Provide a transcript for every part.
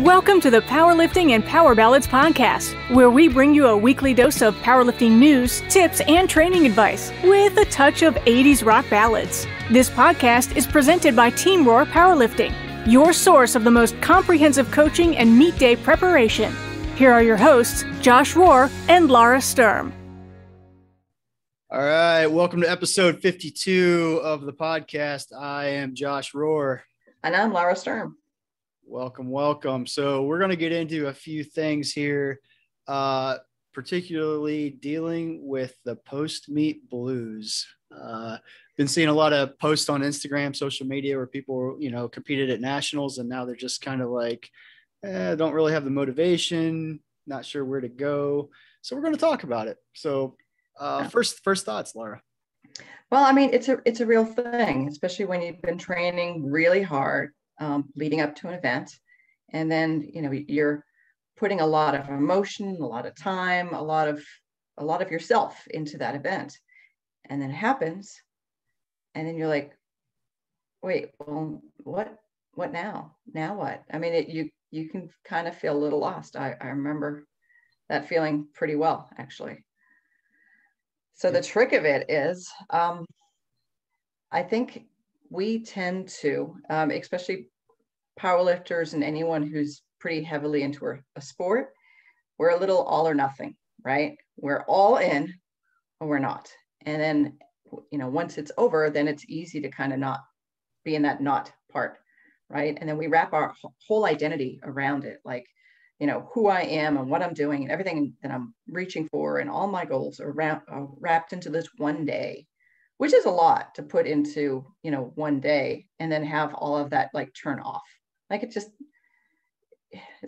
Welcome to the Powerlifting and Power Ballads podcast, where we bring you a weekly dose of powerlifting news, tips, and training advice with a touch of 80s rock ballads. This podcast is presented by Team Rohr Powerlifting, your source of the most comprehensive coaching and meet day preparation. Here are your hosts, Josh Rohr and Laura Sturm. All right, welcome to episode 52 of the podcast. I am Josh Rohr. And I'm Laura Sturm. Welcome. So we're going to get into a few things here, particularly dealing with the post-meet blues. Been seeing a lot of posts on Instagram, social media where people, competed at nationals and now they're just kind of like, don't really have the motivation, not sure where to go. So we're going to talk about it. So first thoughts, Laura. Well, I mean, it's a real thing, especially when you've been training really hard leading up to an event. And then, you're putting a lot of emotion, a lot of time, a lot of yourself into that event. And then it happens. And then you're like, wait, well, what now? Now what? I mean, you can kind of feel a little lost. I remember that feeling pretty well, actually. So the trick of it is, I think we tend to, especially powerlifters and anyone who's pretty heavily into a sport, we're a little all or nothing, right? We're all in or we're not. And then, once it's over, then it's easy to kind of not be in that not part, right? And then we wrap our whole identity around it, like, who I am and what I'm doing and everything that I'm reaching for and all my goals are wrapped into this one day, which is a lot to put into, one day and then have all of that like turn off. Like it's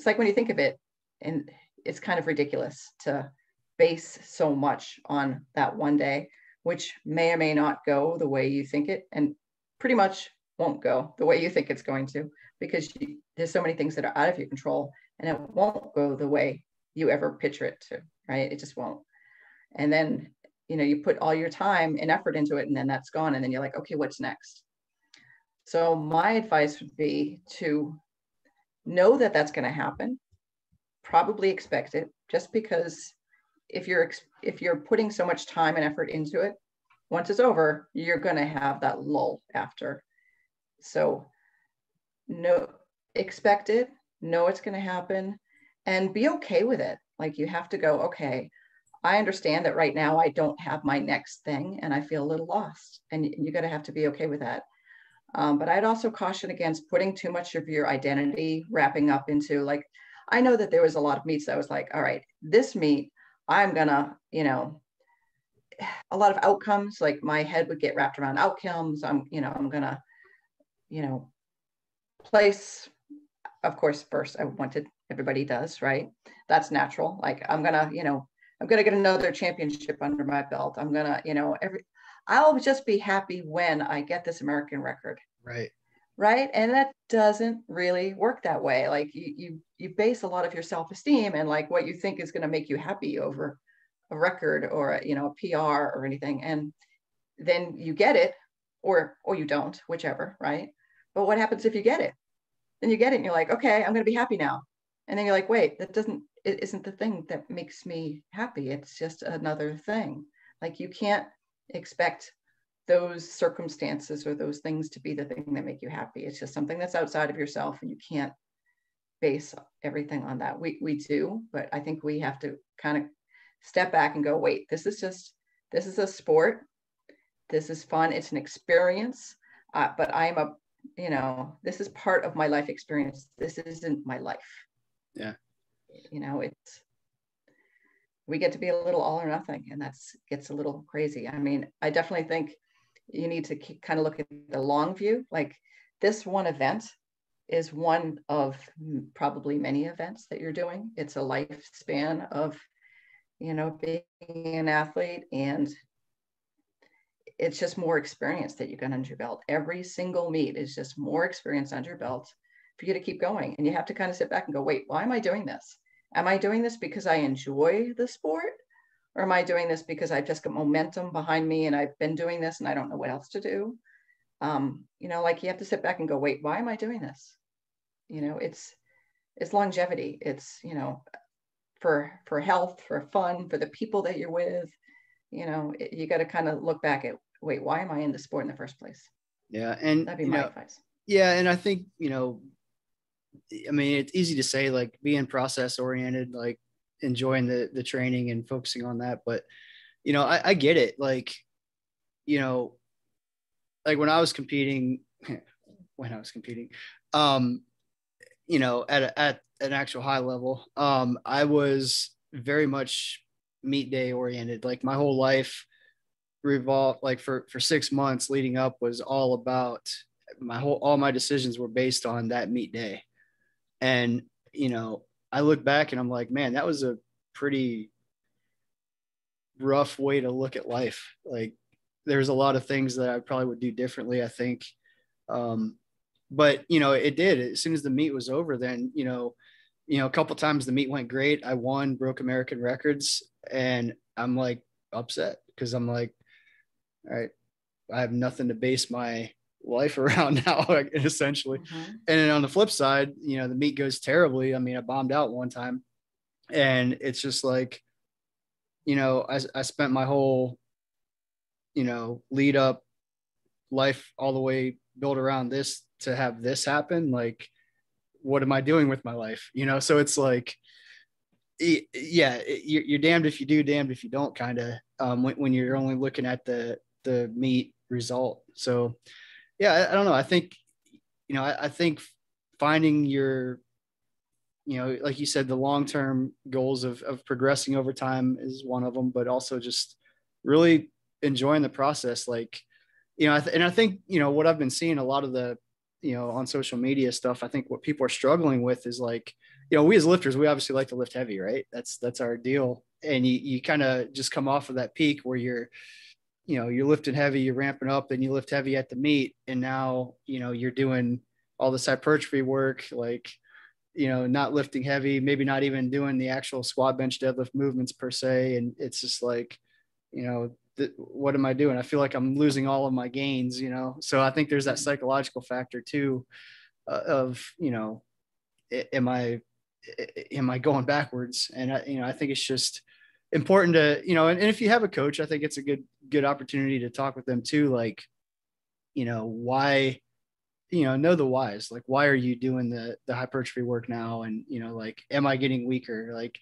like when you think of it, and it's kind of ridiculous to base so much on that one day, which may or may not go the way you think it, and pretty much won't go the way you think it's going to, because there's so many things that are out of your control, and it won't go the way you ever picture it to, right? It just won't. And then, you put all your time and effort into it, and then that's gone. And then you're like, okay, what's next? So my advice would be to know that that's going to happen, probably expect it, just because if you're putting so much time and effort into it, once it's over, you're going to have that lull after. So expect it, know it's going to happen, and be okay with it. Like, you have to go, okay, I understand that right now I don't have my next thing and I feel a little lost, and you got to have to be okay with that. But I'd also caution against putting too much of your identity wrapping up into, like, I know that there was a lot of meets that was like, all right, this meet, I'm gonna, a lot of outcomes, like my head would get wrapped around outcomes. I'm gonna, place, of course, first I wanted, everybody does, right? That's natural. Like, I'm gonna get another championship under my belt. I'm gonna, I'll just be happy when I get this American record. Right. And that doesn't really work that way. Like, you base a lot of your self-esteem and like what you think is going to make you happy over a record or a PR or anything. And then you get it or you don't, whichever. Right. But what happens if you get it? Then you get it and you're like, okay, I'm going to be happy now. And then you're like, wait, it isn't the thing that makes me happy. It's just another thing. Like, you can't expect those circumstances or those things to be the thing that make you happy. It's just something that's outside of yourself, and you can't base everything on that. We do, but I think we have to kind of step back and go, wait, this is a sport. This is fun. It's an experience. But this is part of my life experience. This isn't my life. Yeah. We get to be a little all or nothing, and gets a little crazy. I mean, I definitely think you need to kind of look at the long view. Like, this one event is one of probably many events that you're doing. It's a lifespan of, being an athlete, and it's just more experience that you got under your belt. Every single meet is just more experience under your belt for you to keep going. And you have to kind of sit back and go, wait, why am I doing this? Am I doing this because I enjoy the sport? Or am I doing this because I've just got momentum behind me and I've been doing this and I don't know what else to do? Like, you have to sit back and go, wait, why am I doing this? is longevity. It's, you know, for health, for fun, for the people that you're with. You know, you got to kind of look back at, wait, why am I in the sport in the first place? Yeah. And That'd be my advice. Yeah. And I think, you know, I mean, it's easy to say, like, being process oriented, like enjoying the training and focusing on that. But, you know, I get it. Like, you know, like when I was competing, um, you know, at an actual high level, I was very much meet day oriented. Like my whole life revolved, like for 6 months leading up, was all about all my decisions were based on that meet day. And, you know, I look back and I'm like, man, that was a pretty rough way to look at life. Like there's a lot of things that I probably would do differently, I think. But, you know, it did. As soon as the meet was over, then, you know, a couple times the meet went great. I won, broke American records, and I'm like upset because I'm like, all right, I have nothing to base my life around now, essentially. Mm-hmm. And then on the flip side, you know, the meet goes terribly. I mean, I bombed out one time, and it's just like, you know, I spent my whole, you know, lead up life all the way built around this to have this happen. Like, what am I doing with my life? You know? So it's like, yeah, you're damned if you do, damned if you don't, kind of, when you're only looking at the meet result. So yeah, I don't know. I think, you know, I think finding your, you know, like you said, the long-term goals of progressing over time is one of them, but also just really enjoying the process. Like, you know, and I think, you know, what I've been seeing a lot of the, you know, on social media stuff, I think what people are struggling with is like, you know, we as lifters, we obviously like to lift heavy, right? That's our deal. And you kind of just come off of that peak where you're, you know, you're lifting heavy, you're ramping up, and you lift heavy at the meet. And now, you know, you're doing all this hypertrophy work, like, you know, not lifting heavy, maybe not even doing the actual squat, bench, deadlift movements per se. And it's just like, you know, what am I doing? I feel like I'm losing all of my gains, you know? So I think there's that psychological factor too, of, you know, am I going backwards? And you know, I think it's just important to, you know, and if you have a coach, I think it's a good opportunity to talk with them too. Like, you know, why, you know the whys, like, why are you doing the hypertrophy work now? And, you know, like, am I getting weaker? Like,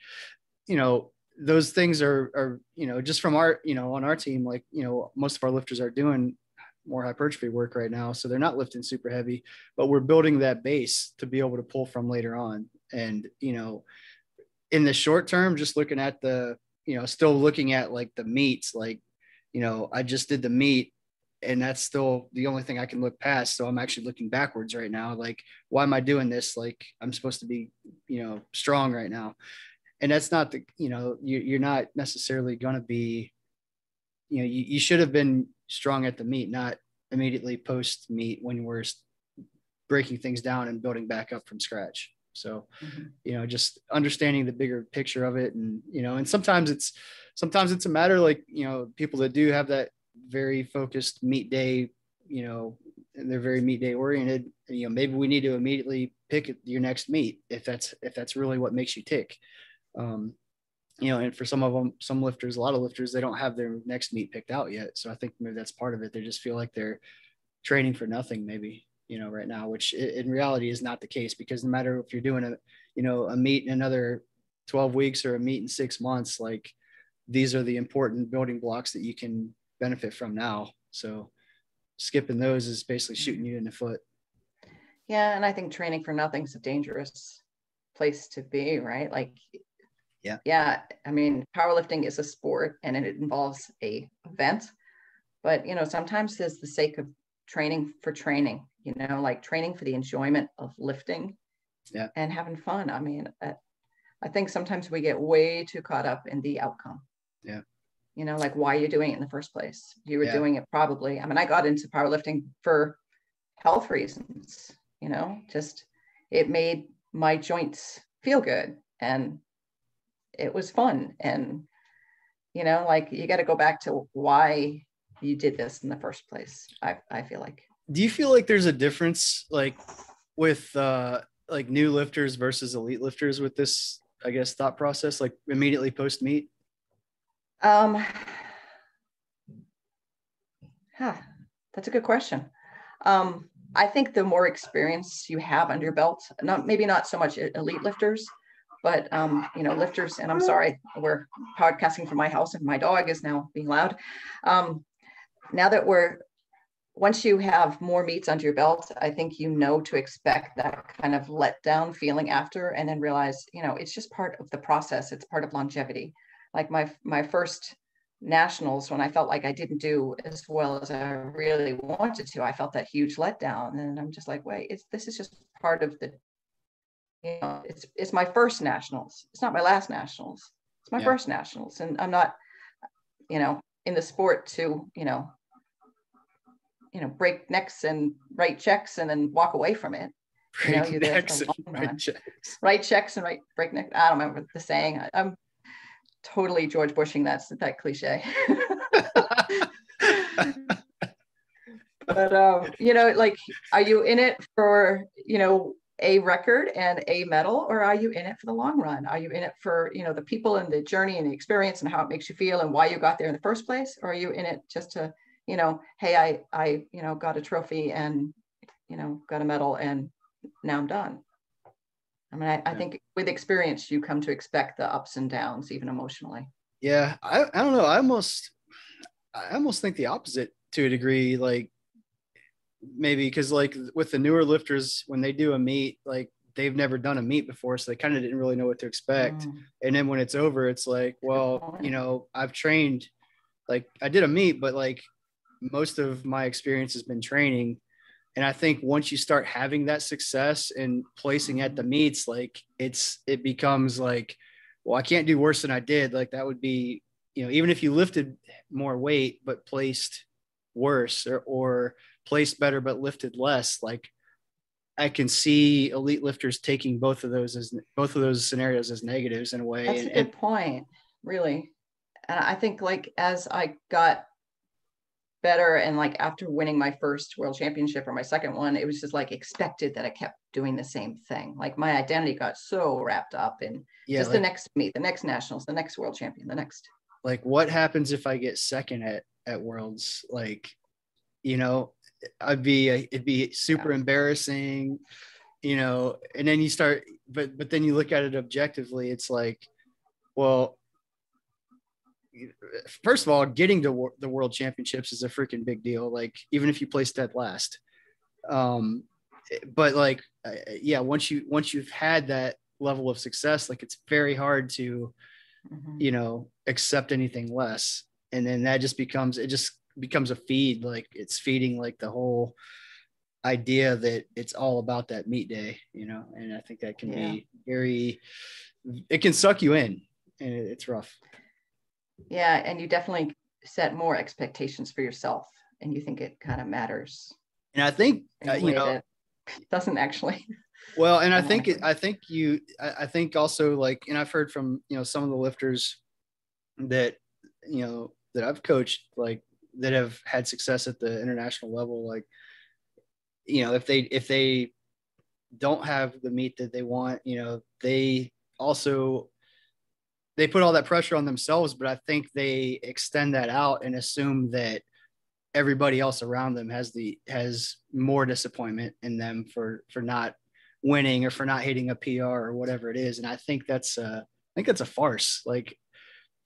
you know, those things are, you know, just from our, you know, on our team, like, you know, most of our lifters are doing more hypertrophy work right now. So they're not lifting super heavy, but we're building that base to be able to pull from later on. And, you know, in the short term, just looking at the, you know, still looking at like the meets, like, you know, I just did the meet and that's still the only thing I can look past. So I'm actually looking backwards right now. Like, why am I doing this? Like, I'm supposed to be, you know, strong right now. And that's not the, you know, you're not necessarily going to be, you know, you should have been strong at the meet, not immediately post meet when we're breaking things down and building back up from scratch. So, you know, just understanding the bigger picture of it. And, you know, and sometimes it's a matter, like, you know, people that do have that very focused meet day, you know, and they're very meet day oriented, and, you know, maybe we need to immediately pick your next meet if that's really what makes you tick. You know, and for some of them, some lifters, a lot of lifters, they don't have their next meet picked out yet. So I think maybe that's part of it. They just feel like they're training for nothing, maybe, you know, right now, which in reality is not the case, because no matter if you're doing a meet in another 12 weeks or a meet in 6 months, like, these are the important building blocks that you can benefit from now. So skipping those is basically shooting you in the foot. Yeah. And I think training for nothing is a dangerous place to be, right? Like, yeah. I mean, powerlifting is a sport and it involves a event, but, you know, sometimes there's the sake of training for training, you know, like training for the enjoyment of lifting and having fun. I mean, I think sometimes we get way too caught up in the outcome. Yeah. You know, like, why are you doing it in the first place? You were doing it probably, I mean, I got into powerlifting for health reasons, you know, just, it made my joints feel good and it was fun. And, you know, like, you got to go back to why you did this in the first place. I feel like. Do you feel like there's a difference, like, with, like new lifters versus elite lifters with this, I guess, thought process, like immediately post meet? That's a good question. I think the more experience you have under your belt, maybe not so much elite lifters, but lifters. And I'm sorry, we're podcasting from my house, and my dog is now being loud. Now that once you have more meets under your belt, I think to expect that kind of letdown feeling after, and then realize, it's just part of the process. It's part of longevity. Like my first nationals, when I felt like I didn't do as well as I really wanted to, I felt that huge letdown. And I'm just like, wait, this is just part of the, it's my first nationals. It's not my last nationals. It's my first nationals. And I'm not, in the sport to, break necks and write checks and then walk away from it. You're there for the long run. Write checks and break necks. I don't remember the saying. I'm totally George Bushing that cliche. But like, are you in it for a record and a medal, or are you in it for the long run? Are you in it for the people and the journey and the experience and how it makes you feel and why you got there in the first place? Or are you in it just to hey, I got a trophy and got a medal and now I'm done? I mean, I think with experience, you come to expect the ups and downs, even emotionally. Yeah. I don't know. I almost think the opposite to a degree, like maybe because like with the newer lifters, when they do a meet, like they've never done a meet before. So they kind of didn't really know what to expect. And then when it's over, it's like, well, I've trained, like I did a meet, but like most of my experience has been training. And I think once you start having that success and placing at the meets, like it becomes like, well, I can't do worse than I did. Like that would be, even if you lifted more weight, but placed worse or placed better, but lifted less, like I can see elite lifters taking both of those scenarios as negatives in a way. That's a good point, really. And I think like, as I got better and like after winning my first world championship or my second one, it was just like expected that I kept doing the same thing. Like my identity got so wrapped up in just like, the next meet, the next nationals, the next world champion, the next. Like what happens if I get second at worlds? Like, it'd be super embarrassing, and then you start, but then you look at it objectively. It's like, well, first of all, getting to the world championships is a freaking big deal. Like even if you place dead last, but like, once you've had that level of success, like it's very hard to, accept anything less. And then that just becomes a feed. Like it's feeding like the whole idea that it's all about that meet day, and I think that can be it can suck you in, and it's rough. Yeah. And you definitely set more expectations for yourself, and you think it kind of matters. And I think, it doesn't actually. Well, and I think also like, and I've heard from, some of the lifters that, that I've coached, like that have had success at the international level, like, if they don't have the meet that they want, they put all that pressure on themselves, but I think they extend that out and assume that everybody else around them has more disappointment in them for not winning or for not hitting a PR or whatever it is. And I think that's a farce. Like,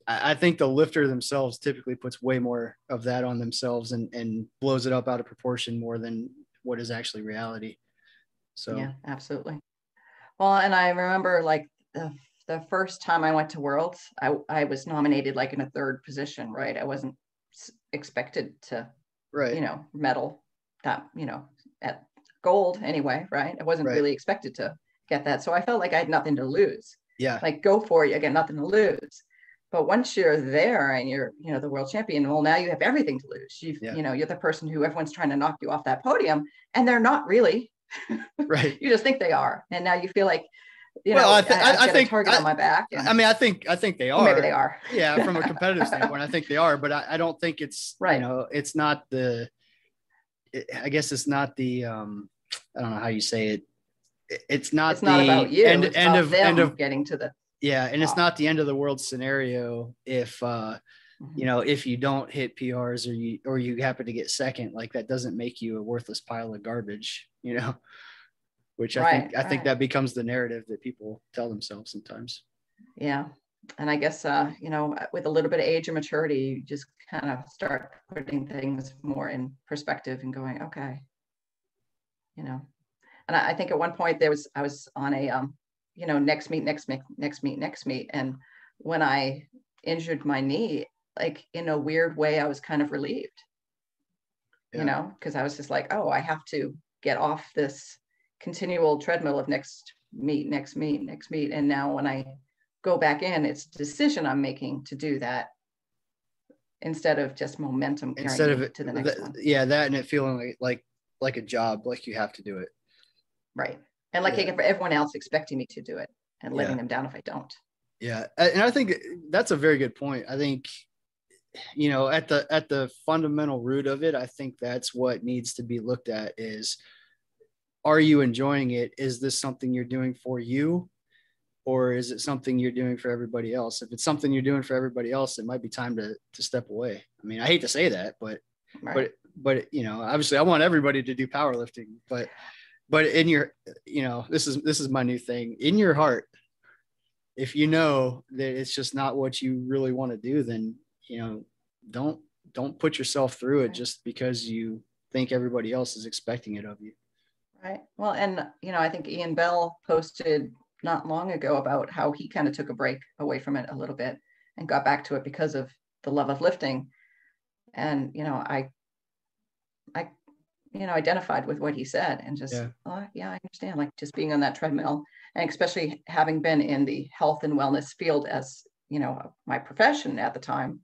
I think the lifter themselves typically puts way more of that on themselves and blows it up out of proportion more than what is actually reality. So yeah, absolutely. Well, and I remember like the first time I went to Worlds, I was nominated like in a third position, right? I wasn't expected to, medal that, at gold anyway, right? I wasn't really expected to get that. So I felt like I had nothing to lose. Yeah. Like go for it, you got nothing to lose. But once you're there and you're, the world champion, well, now you have everything to lose. You're the person who everyone's trying to knock you off that podium, and they're not really. Right. You just think they are, and now you feel like, I think a target on my back. And, I think they are. Maybe they are. Yeah, from a competitive standpoint, I think they are, but I don't think it's right. It's not the. I guess it's not the. I don't know how you say it. it's not it's not about you. It's about them getting to the yeah, and top. it's not the end of the world scenario if Mm-hmm. you know, if you don't hit PRs or you happen to get second, like that doesn't make you a worthless pile of garbage, you know, which Right, I think right. that becomes the narrative that people tell themselves sometimes. Yeah. And I guess, you know, with a little bit of age and maturity, you just kind of start putting things more in perspective and going, okay, you know. And I think at one point I was on a, you know, next meet. And when I injured my knee, like in a weird way, I was kind of relieved, Yeah. you know, because I was just like, oh, I have to get off this continual treadmill of next meet. And now when I go back in, it's a decision I'm making to do that instead of just momentum carrying me to the next one. Yeah, that and it feeling like a job, like you have to do it. Right. And like Yeah. for everyone else expecting me to do it and letting Yeah. them down if I don't. Yeah. And I think that's a very good point. I think, you know, at the fundamental root of it, I think that's what needs to be looked at is, are you enjoying it? Is this something you're doing for you? Or is it something you're doing for everybody else? If it's something you're doing for everybody else, it might be time to step away. I mean, I hate to say that, but Right. but you know, obviously I want everybody to do powerlifting, but in your, you know, this is my new thing. In your heart, if you know that it's just not what you really want to do, then, you know, don't put yourself through it just because you think everybody else is expecting it of you. Right. Well, and you know, I think Ian Bell posted not long ago about how he kind of took a break away from it a little bit and got back to it because of the love of lifting. And you know, I you know, identified with what he said and just, oh yeah, I understand. Like just being on that treadmill, and especially having been in the health and wellness field as, you know, my profession at the time,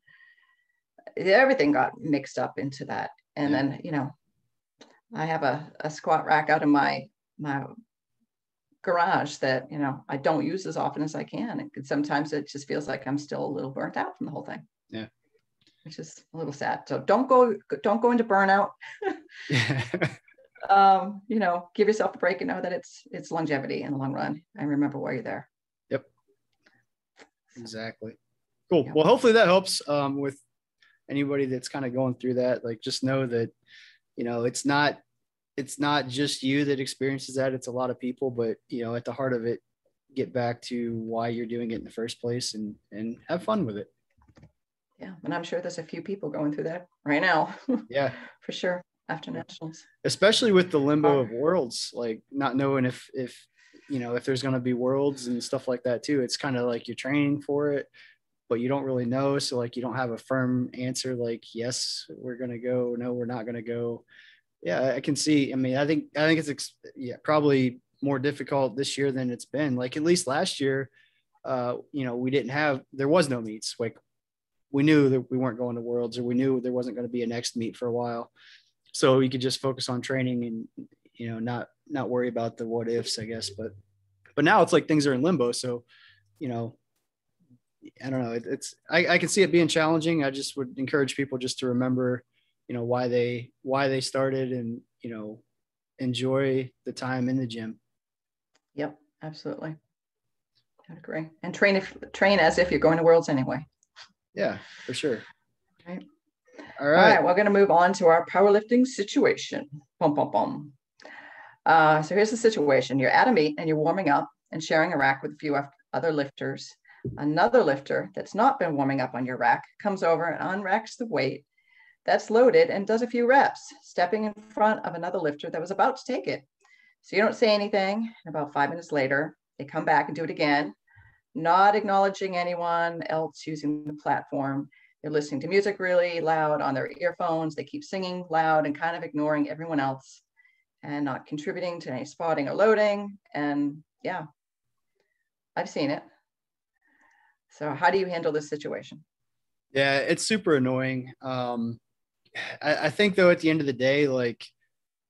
everything got mixed up into that. And then, you know, I have a squat rack out in my garage that, you know, I don't use as often as I can. And sometimes it just feels like I'm still a little burnt out from the whole thing. Yeah. Which is a little sad. So don't go into burnout. You know, give yourself a break and know that it's longevity in the long run. And remember why you're there. Yep. Exactly. Cool. Yep. Well, hopefully that helps with anybody that's kind of going through that. Like, just know that, you know, it's not just you that experiences that. It's a lot of people, but, you know, at the heart of it, get back to why you're doing it in the first place and have fun with it. Yeah. And I'm sure there's a few people going through that right now. Yeah, for sure. After nationals, especially with the limbo of worlds, like not knowing if you know, if there's going to be worlds and stuff like that too. It's kind of like you're training for it, but you don't really know. So like, you don't have a firm answer, like, yes, we're going to go. No, we're not going to go. Yeah, I can see. I mean, I think it's probably more difficult this year than it's been. Like at least last year, you know, there was no meets. Like we knew that we weren't going to worlds, or we knew there wasn't going to be a next meet for a while. So we could just focus on training and, you know, not worry about the what ifs, I guess. But now it's like things are in limbo. So, you know, I don't know. I can see it being challenging. I just would encourage people just to remember, you know, why they started and, you know, enjoy the time in the gym. Yep, absolutely. I agree. And train as if you're going to worlds anyway. Yeah, for sure. Right. All right. We're going to move on to our powerlifting situation. Bum, bum, bum. So here's the situation. You're at a meet and you're warming up and sharing a rack with a few other lifters. Another lifter that's not been warming up on your rack comes over and unracks the weight that's loaded and does a few reps, stepping in front of another lifter that was about to take it. So you don't say anything. And about 5 minutes later, they come back and do it again, not acknowledging anyone else using the platform. They're listening to music really loud on their earphones. They keep singing loud and kind of ignoring everyone else and not contributing to any spotting or loading. And yeah, I've seen it. So how do you handle this situation? Yeah, it's super annoying. I think though, at the end of the day, like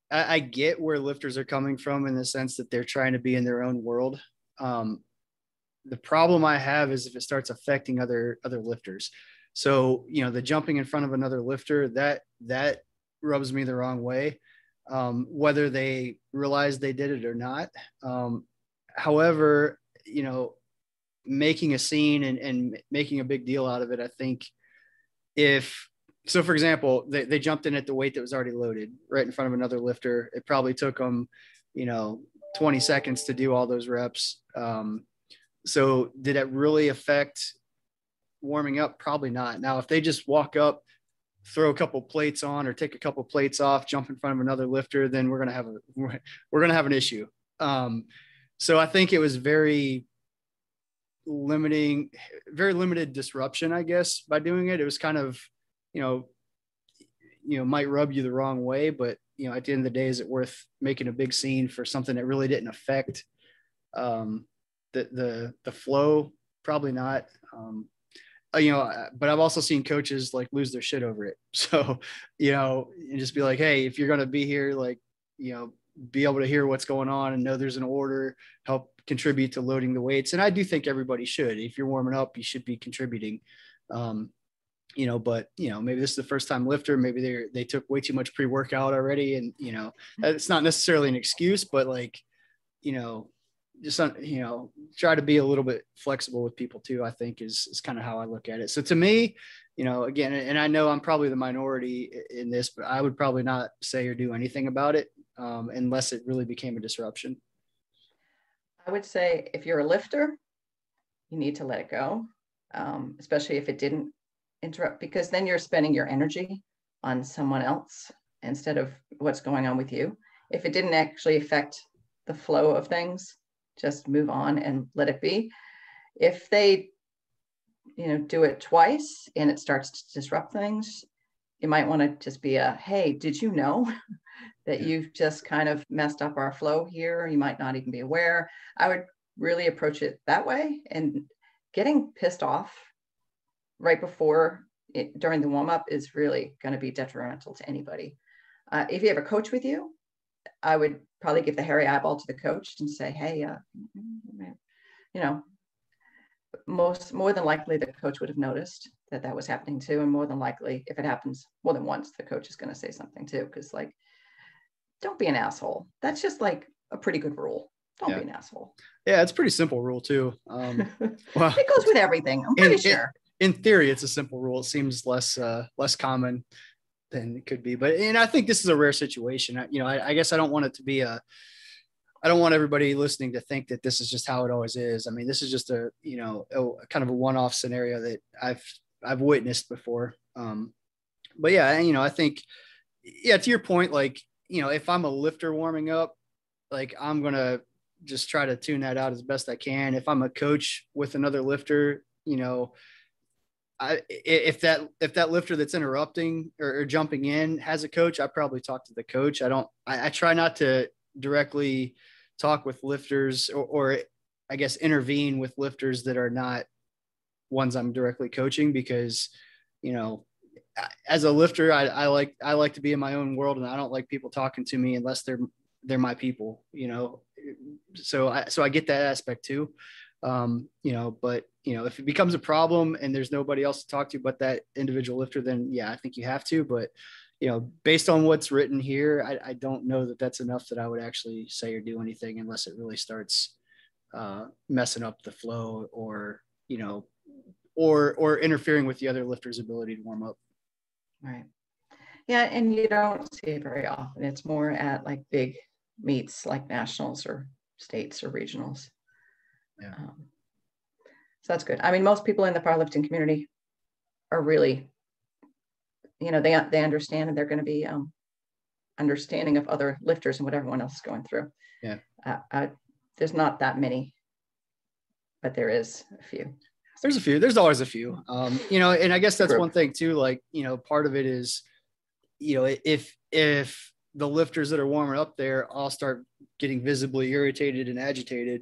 I get where lifters are coming from in the sense that they're trying to be in their own world. The problem I have is if it starts affecting other lifters. So, you know, the jumping in front of another lifter, that rubs me the wrong way. whether they realized they did it or not. However, making a scene and making a big deal out of it, I think for example, they jumped in at the weight that was already loaded right in front of another lifter. It probably took them, 20 seconds to do all those reps. So did it really affect warming up? Probably not. Now, if they just walk up, throw a couple plates on or take a couple plates off, jump in front of another lifter, then we're going to have an issue. So I think it was very limited disruption, I guess, by doing it. It was kind of, might rub you the wrong way, but at the end of the day, is it worth making a big scene for something that really didn't affect the flow? Probably not. But I've also seen coaches like lose their shit over it. So, and just be like, hey, if you're going to be here, like, be able to hear what's going on and know there's an order, help contribute to loading the weights. And I do think everybody should. If you're warming up, you should be contributing. But maybe this is the first time lifter, maybe they took way too much pre-workout already. And, it's not necessarily an excuse, but like, just, try to be a little bit flexible with people too, I think is kind of how I look at it. So to me, again, and I know I'm probably the minority in this, but I would probably not say or do anything about it unless it really became a disruption. I would say if you're a lifter, you need to let it go, especially if it didn't interrupt, because then you're spending your energy on someone else instead of what's going on with you. If it didn't actually affect the flow of things, just move on and let it be. If they, do it twice and it starts to disrupt things, you might want to just be hey, did you know that you've just kind of messed up our flow here? You might not even be aware. I would really approach it that way. And getting pissed off right before during the warm-up is really going to be detrimental to anybody. If you have a coach with you, I would probably give the hairy eyeball to the coach and say, hey, more than likely the coach would have noticed that was happening too. And more than likely, if it happens more than once, the coach is going to say something too. Because like, don't be an asshole. That's just like a pretty good rule. Don't be an asshole. Yeah, it's a pretty simple rule too. Well, it goes with everything. I'm pretty sure. In theory, it's a simple rule. It seems less common than it could be, and I think this is a rare situation. I guess I don't want it to be I don't want everybody listening to think that this is just how it always is. I mean, this is just a kind of a one-off scenario that I've witnessed before. But yeah, I think, to your point, like, if I'm a lifter warming up, like, I'm going to just try to tune that out as best I can. If I'm a coach with another lifter, if that lifter that's interrupting or jumping in has a coach, I probably talk to the coach. I try not to directly talk with lifters or I guess intervene with lifters that are not ones I'm directly coaching, because, as a lifter, I like to be in my own world, and I don't like people talking to me unless they're my people, so I get that aspect too. But if it becomes a problem and there's nobody else to talk to but that individual lifter, then I think you have to. But based on what's written here, I don't know that that's enough that I would actually say or do anything unless it really starts messing up the flow or interfering with the other lifter's ability to warm up. Right. Yeah, and you don't see it very often. It's more at like big meets like nationals or states or regionals. Yeah. So that's good. I mean, most people in the powerlifting community are really, they understand, and they're going to be understanding of other lifters and what everyone else is going through. Yeah. There's not that many, but there is a few. There's a few. There's always a few. And I guess that's one thing too. Like, part of it is, if the lifters that are warming up there all start getting visibly irritated and agitated,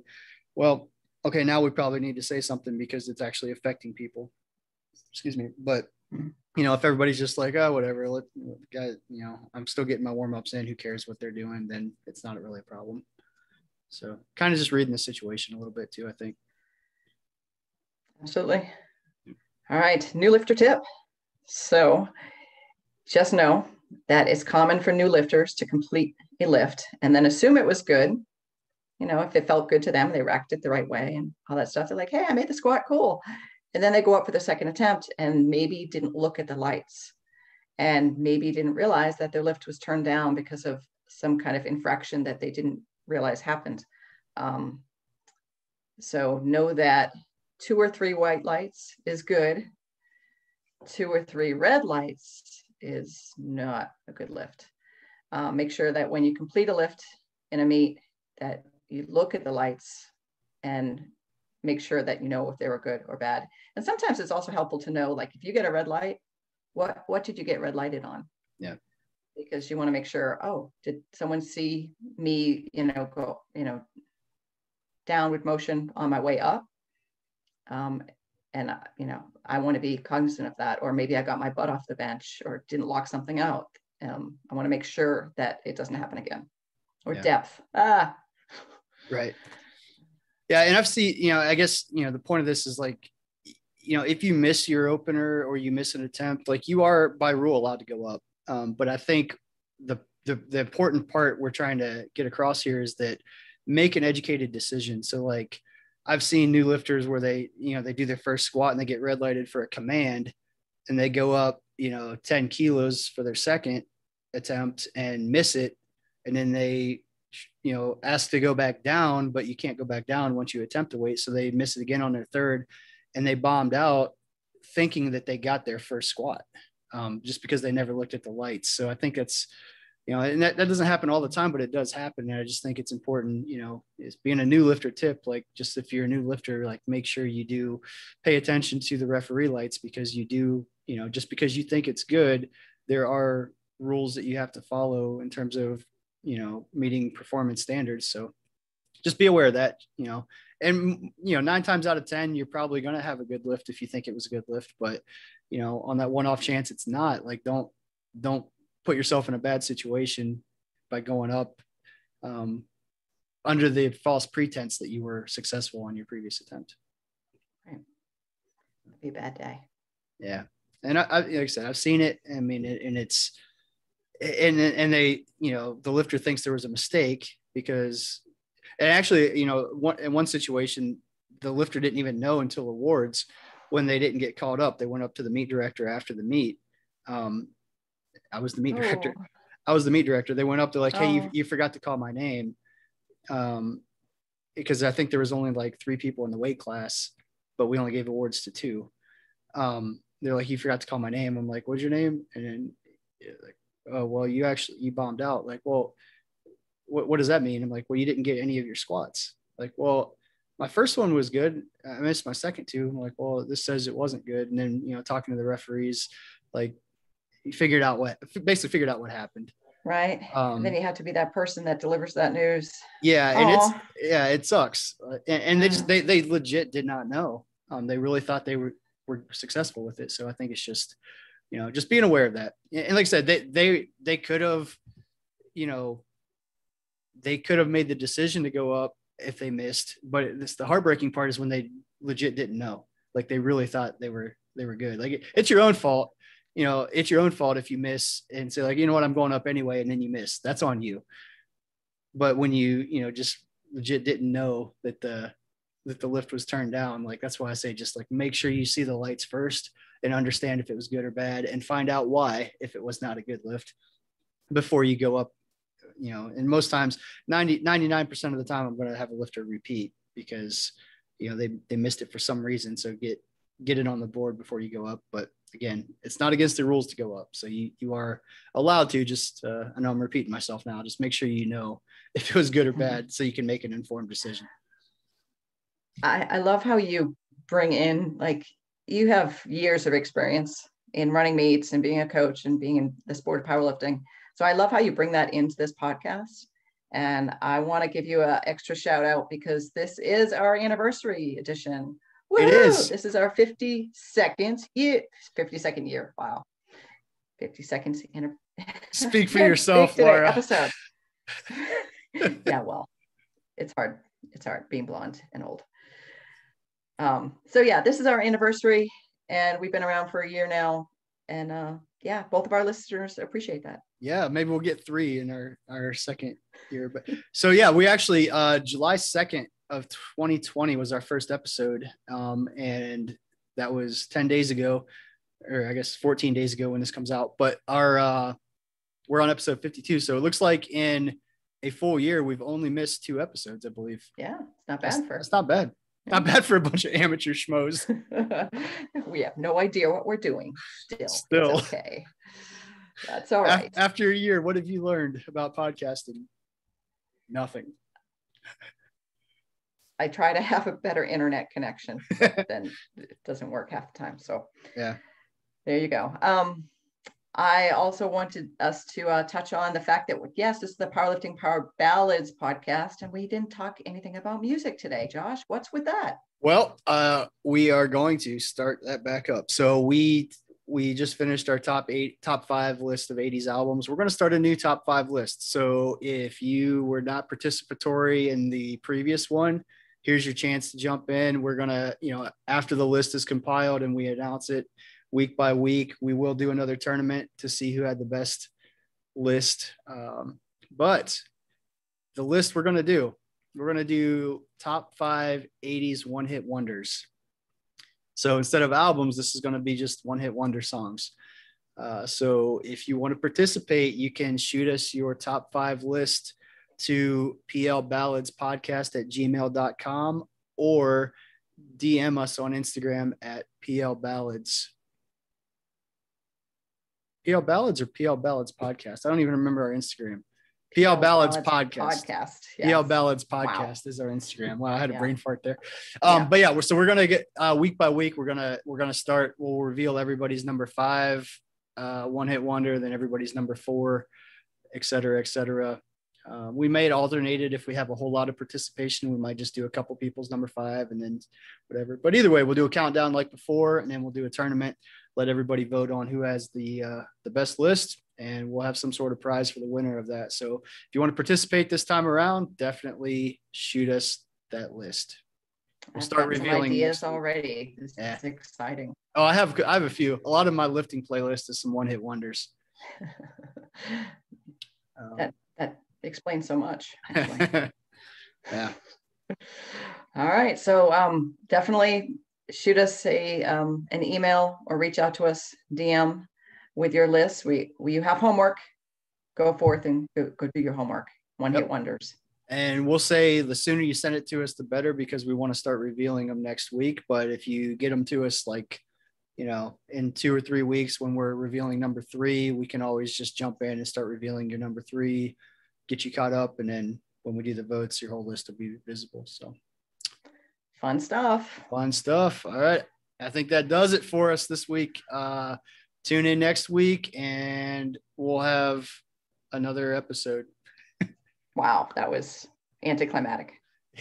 well, okay, now we probably need to say something because it's actually affecting people. Excuse me. But, if everybody's just like, oh, whatever, I'm still getting my warm-ups in, who cares what they're doing, then it's not really a problem. So kind of just reading the situation a little bit too, I think. Absolutely. All right. New lifter tip. So just know that it's common for new lifters to complete a lift and then assume it was good. You know, if it felt good to them, they racked it the right way and all that stuff. They're like, hey, I made the squat, cool. And then they go up for the second attempt and maybe didn't look at the lights and maybe didn't realize that their lift was turned down because of some kind of infraction that they didn't realize happened. So know that 2 or 3 white lights is good. 2 or 3 red lights is not a good lift. Make sure that when you complete a lift in a meet that you look at the lights and make sure that you know if they were good or bad. And sometimes it's also helpful to know, like, if you get a red light, what did you get red lighted on? Yeah. Because you want to make sure, oh, did someone see me, go, downward motion on my way up? And I want to be cognizant of that. Or maybe I got my butt off the bench or didn't lock something out. I want to make sure that it doesn't happen again. Or depth. Right. Yeah. And I've seen, I guess, the point of this is like, if you miss your opener or you miss an attempt, like you are by rule allowed to go up. But I think the important part we're trying to get across here is that make an educated decision. So like I've seen new lifters where they do their first squat and they get red lighted for a command and they go up, 10 kilos for their second attempt and miss it. And then they, ask to go back down, but you can't go back down once you attempt the weight. So they miss it again on their third and they bombed out thinking that they got their first squat just because they never looked at the lights. So I think it's, and that doesn't happen all the time, but it does happen. And I just think it's important, is being a new lifter tip, like just if you're a new lifter, like make sure you do pay attention to the referee lights because you do, just because you think it's good, there are rules that you have to follow in terms of, meeting performance standards. So just be aware of that, and 9 times out of 10, you're probably going to have a good lift if you think it was a good lift, but on that one-off chance it's not, like don't put yourself in a bad situation by going up under the false pretense that you were successful on your previous attempt. Right. It'd be a bad day. Yeah. And I like I said, I've seen it. I mean, and it's, and they, the lifter thinks there was a mistake because, and actually, in one situation, the lifter didn't even know until awards when they didn't get called up. They went up to the meet director after the meet. I was the meet director. They went up to like, hey, you forgot to call my name. Because I think there was only like 3 people in the weight class, but we only gave awards to 2. They're like, you forgot to call my name. I'm like, what's your name? And then like, oh, well, you bombed out. Like, well, what does that mean? I'm like, well, you didn't get any of your squats. Like, well, my first one was good. I missed my second 2. I'm like, well, this says it wasn't good. And then, talking to the referees, like he figured out what happened. Right. And then you have to be that person that delivers that news. Yeah. And it sucks. And they legit did not know. They really thought they were successful with it. So I think it's just, just being aware of that. And like I said, they could have, made the decision to go up if they missed, but the heartbreaking part is when they legit didn't know, like they really thought they were good. Like it's your own fault. It's your own fault if you miss and say like, you know what, I'm going up anyway. And then you miss, that's on you. But when you, just legit didn't know that the lift was turned down, like, that's why I say, just like, make sure you see the lights first and understand if it was good or bad and find out why, if it was not a good lift before you go up, and most times 99% of the time I'm going to have a lifter repeat because, they missed it for some reason. So get it on the board before you go up. But again, it's not against the rules to go up. So you are allowed to just, I know I'm repeating myself now, just make sure if it was good or bad so you can make an informed decision. I love how you bring in, like, you have years of experience in running meets and being a coach and being in the sport of powerlifting. So I love how you bring that into this podcast. And I want to give you an extra shout out because this is our anniversary edition. Woo-hoo! It is. This is our 52nd year. Wow. 50 seconds. Speak for yourself, Laura. Episode. Yeah, well, it's hard. It's hard being blonde and old. So yeah, this is our anniversary and we've been around for a year now. And yeah, both of our listeners appreciate that. Yeah, maybe we'll get 3 in our second year. But so yeah, we actually July 2nd of 2020 was our first episode, and that was 10 days ago, or I guess 14 days ago when this comes out. But we're on episode 52, so it looks like in a full year we've only missed 2 episodes, I believe. Yeah, it's not bad. That's not bad. Yeah. Not bad for a bunch of amateur schmoes. We have no idea what we're doing. Still. It's okay. That's all right. After a year, what have you learned about podcasting? Nothing. I try to have a better internet connection, but then it doesn't work half the time. So yeah, there you go. I also wanted us to touch on the fact that, yes, this is the Powerlifting Power Ballads podcast, and we didn't talk anything about music today. Josh, what's with that? Well, we are going to start that back up. So we just finished our top 5 list of 80s albums. We're going to start a new top 5 list. So if you were not participatory in the previous one, here's your chance to jump in. We're going to, after the list is compiled and we announce it week by week, we will do another tournament to see who had the best list. But the list we're going to do top 5 80s one-hit wonders. So instead of albums, this is going to be just one-hit wonder songs. So if you want to participate, you can shoot us your top 5 list to plballadspodcast@gmail.com or DM us on Instagram at plballads. PL Ballads or PL Ballads Podcast? I don't even remember our Instagram. PL Ballads Podcast. Yes. PL Ballads Podcast is our Instagram. Wow, I had a brain fart there. But yeah, so we're gonna get week by week. We're gonna start. We'll reveal everybody's number 5 one-hit wonder, then everybody's number 4, et cetera, et cetera. We may alternate it if we have a whole lot of participation. We might just do a couple people's number 5 and then whatever. But either way, we'll do a countdown like before, and then we'll do a tournament. Let everybody vote on who has the best list, and we'll have some sort of prize for the winner of that. So if you want to participate this time around, definitely shoot us that list. We'll start revealing ideas already. This is exciting. Oh, I have a few. A lot of my lifting playlist is some one-hit wonders. That explains so much. Yeah. All right. So definitely shoot us an email or reach out to us, DM with your list. You have homework, go forth and go do your homework. One-hit wonders. And we'll say the sooner you send it to us, the better, because we want to start revealing them next week. But if you get them to us, in 2 or 3 weeks, when we're revealing number 3, we can always just jump in and start revealing your number 3, get you caught up. And then when we do the votes, your whole list will be visible. So fun stuff. All right. I think that does it for us this week. Tune in next week and we'll have another episode. Wow. That was anticlimactic.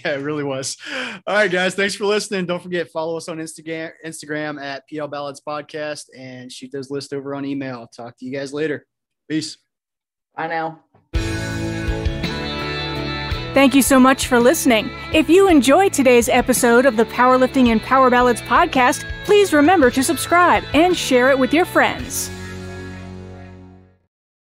Yeah, it really was. All right, guys. Thanks for listening. Don't forget, follow us on Instagram at PL Ballads Podcast and shoot those lists over on email. Talk to you guys later. Peace. Bye now. Thank you so much for listening. If you enjoyed today's episode of the Powerlifting and Power Ballads podcast, please remember to subscribe and share it with your friends.